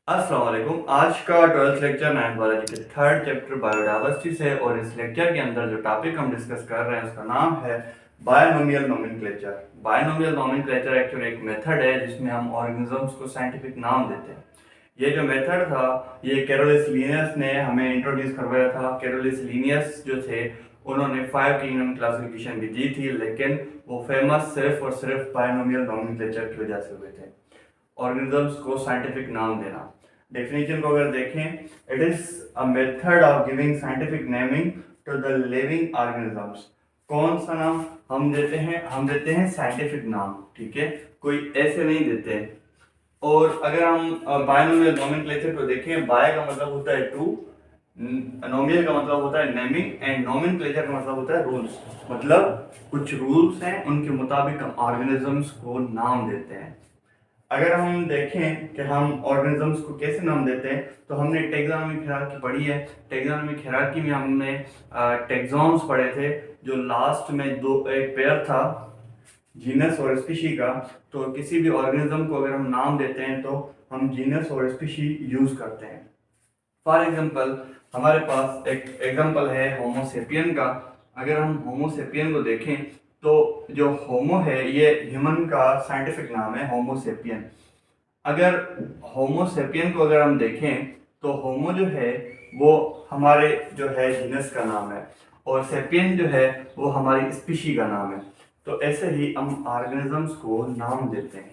अस्सलाम वालेकुम। आज का 12th लेक्चर नाइन बायोलॉजी के थर्ड चैप्टर बायोडाइवर्सिटी से और इस लेक्चर के अंदर जो टॉपिक हम डिस्कस कर रहे हैं उसका नाम है binomial nomenclature. Binomial nomenclature actually एक मेथड है जिसमें हम ऑर्गेनिजम्स को साइंटिफिक नाम देते हैं। ये जो मेथड था ये कैरोलिस लिनियस ने हमें इंट्रोड्यूस करवाया था। कैरोलिस लिनियस जो थे उन्होंने 5 किंगडम क्लासिफिकेशन भी दी थी, लेकिन वो फेमस सिर्फ और सिर्फ बायनोमियल नोमेनक्लेचर की वजह से हुए थे, ऑर्गेनिजम्स को साइंटिफिक नाम देना। डेफिनेशन को अगर देखें, it is a method of giving scientific naming to the living organisms. कौन सा नाम हम देते हैं? हम देते हैं साइंटिफिक नाम, ठीक है, कोई ऐसे नहीं देते। और अगर हम बायनोमियल नोमेनक्लेचर को देखें, बाय का मतलब होता है टू, नोमियल का मतलब होता है नेमिंग एंड नोमेनक्लेचर का मतलब होता है रूल्स। मतलब कुछ रूल्स हैं उनके मुताबिक हम ऑर्गेनिजम्स को नाम देते हैं। अगर हम देखें कि हम ऑर्गेनिजम्स को कैसे नाम देते हैं, तो हमने टेक्सोनोमिक हायरार्की पढ़ी है। टेक्सोनोमिक हायरार्की में हमने टेक्सॉन्स पढ़े थे, जो लास्ट में एक पेयर था जीनस और स्पीशी का। तो किसी भी ऑर्गेनिज्म को अगर हम नाम देते हैं तो हम जीनस और स्पीशी यूज करते हैं। फॉर एग्जांपल हमारे पास एक एग्जांपल है होमोसेपियन का। अगर हम होमोसेपियन को देखें तो जो होमो है ये ह्यूमन का साइंटिफिक नाम है, होमोसेपियन। अगर होमोसेपियन को अगर हम देखें तो होमो जो है वो हमारे जो है जीनस का नाम है और सेपियन जो है वो हमारी स्पीशी का नाम है। तो ऐसे ही हम ऑर्गेनिजम्स को नाम देते हैं,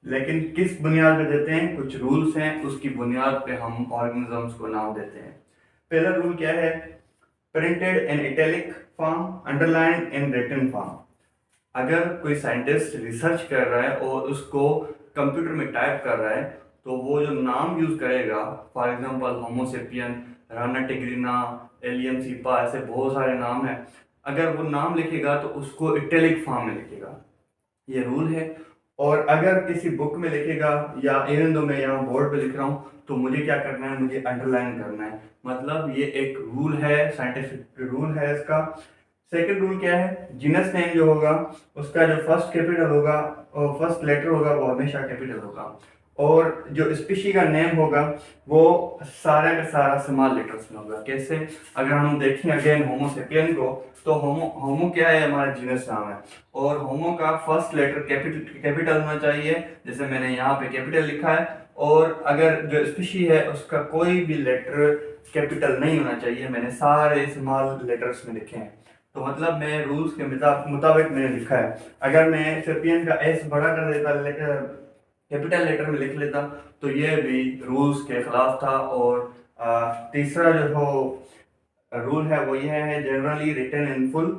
लेकिन किस बुनियाद पे देते हैं? कुछ रूल्स हैं, उसकी बुनियाद पे हम ऑर्गेनिजम्स को नाम देते हैं। पहला रूल क्या है? Printed in italic form, underline in written form. अगर कोई साइंटिस्ट रिसर्च कर रहा है और उसको कंप्यूटर में टाइप कर रहा है तो वो जो नाम यूज करेगा, for example Homo sapien, Rana टिग्रिना, allium cepa, ऐसे बहुत सारे नाम हैं। अगर वो नाम लिखेगा तो उसको इटैलिक फॉर्म में लिखेगा, ये रूल है। और अगर किसी बुक में लिखेगा या इवन दो मैं यहाँ बोर्ड पे लिख रहा हूँ तो मुझे क्या करना है? मुझे अंडरलाइन करना है। मतलब ये एक रूल है, साइंटिफिक रूल है इसका। सेकंड रूल क्या है? जीनस नेम जो होगा उसका जो फर्स्ट कैपिटल होगा और फर्स्ट लेटर होगा वो हमेशा कैपिटल होगा, और जो स्पीशी का नेम होगा वो सारा का सारा स्मॉल लेटर्स में होगा। कैसे? अगर हम देखें अगेन होमोसेपियन को, तो होमो होमो क्या है? हमारा जीनस नाम है और होमो का फर्स्ट लेटर कैपिटल होना चाहिए, जैसे मैंने यहाँ पे कैपिटल लिखा है। और अगर जो स्पीशी है उसका कोई भी लेटर कैपिटल नहीं होना चाहिए, मैंने सारे स्मॉल लेटर्स में लिखे हैं। तो मतलब मैं रूल्स के मुताबिक मैंने लिखा है। अगर मैं सेपियन का एस बड़ा कर देता, कैपिटल लेटर में लिख लेता, तो ये भी रूल्स के खिलाफ था। और तीसरा जो रूल है वो ये है, generally written in full,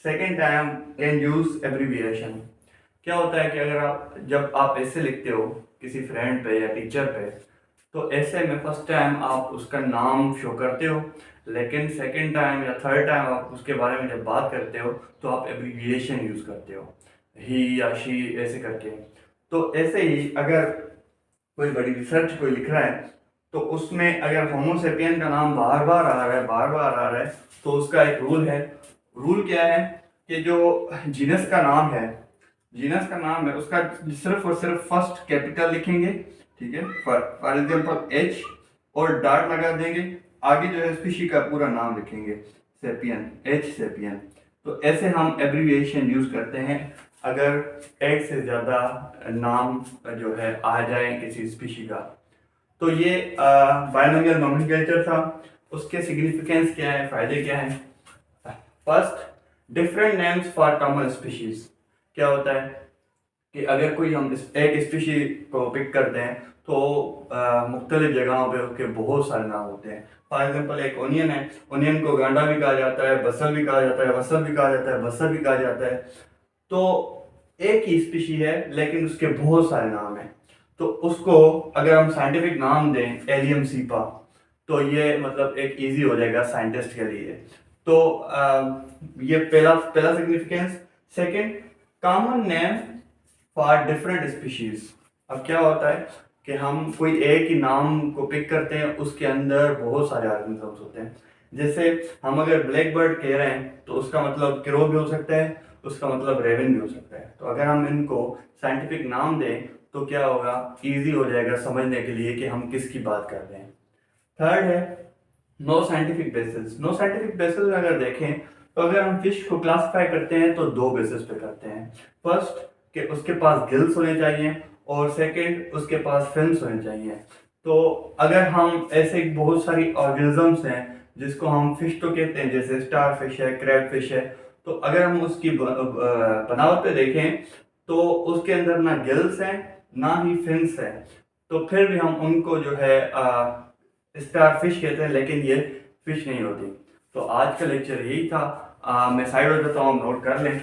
second time can use abbreviation. क्या होता है कि अगर जब आप ऐसे लिखते हो किसी फ्रेंड पे या टीचर पे, तो ऐसे में फर्स्ट टाइम आप उसका नाम शो करते हो, लेकिन सेकंड टाइम या थर्ड टाइम आप उसके बारे में जब बात करते हो तो आप एब्रीविएशन यूज करते हो, ही या शी ऐसे करके। तो ऐसे ही अगर कोई बड़ी रिसर्च कोई लिख रहा है तो उसमें अगर होमोसेपियन का नाम बार बार आ रहा है, बार बार आ रहा है, तो उसका एक रूल है। रूल क्या है कि जो जीनस का नाम है, जीनस का नाम है उसका सिर्फ और सिर्फ फर्स्ट कैपिटल लिखेंगे, ठीक है, फॉर एग्जांपल एच, और डॉट लगा देंगे। आगे जो है स्पीशी का पूरा नाम लिखेंगे, सेपियन, एच सेपियन। तो ऐसे हम एब्रीविएशन यूज करते हैं अगर एक से ज्यादा नाम जो है आ जाए किसी स्पीशी का। तो ये बायनोमियल नोमेनक्लेचर था। उसके सिग्निफिकेंस क्या है, फायदे क्या है? First, different names for common species. क्या होता है कि अगर कोई हम एक स्पीशी को पिक करते हैं तो मुख्तलिफ जगहों पे उसके बहुत सारे नाम होते हैं। फॉर एग्जांपल एक ओनियन है, ओनियन को गांडा भी कहा जाता है, बसल भी कहा जाता है, वसल भी कहा जाता है, बसर भी कहा जाता है। तो एक ही स्पीशी है लेकिन उसके बहुत सारे नाम हैं। तो उसको अगर हम साइंटिफिक नाम दें एलियम सीपा, तो ये मतलब एक इजी हो जाएगा साइंटिस्ट के लिए। तो ये पहला पहला significance. Second, common name for different species. अब क्या होता है कि हम कोई एक ही नाम को पिक करते हैं, उसके अंदर बहुत सारे ऑर्गेनिजम्स होते हैं। जैसे हम अगर ब्लैक बर्ड कह रहे हैं तो उसका मतलब क्रो भी हो सकता है, उसका मतलब रेवन भी हो सकता है। तो अगर हम इनको साइंटिफिक नाम दें तो क्या होगा, इजी हो जाएगा समझने के लिए कि हम किसकी बात कर रहे हैं। थर्ड है no scientific basis. No scientific basis में अगर देखें तो अगर हम फिश को क्लासिफाई करते हैं तो दो बेसिस पे करते हैं। फर्स्ट कि उसके पास गिल्स होने चाहिए और सेकंड उसके पास फिन्स होने चाहिए। तो अगर हम ऐसे बहुत सारी ऑर्गेनिजम्स हैं जिसको हम फिश तो कहते हैं, जैसे स्टार फिश है, क्रैब फिश है, तो अगर हम उसकी बनावट पे देखें तो उसके अंदर ना गिल्स हैं ना ही फिन्स हैं, तो फिर भी हम उनको जो है स्टार फिश कहते हैं, लेकिन ये फिश नहीं होती। तो आज का लेक्चर यही था। मैं साइड हो जाता हूँ, नोट कर लें।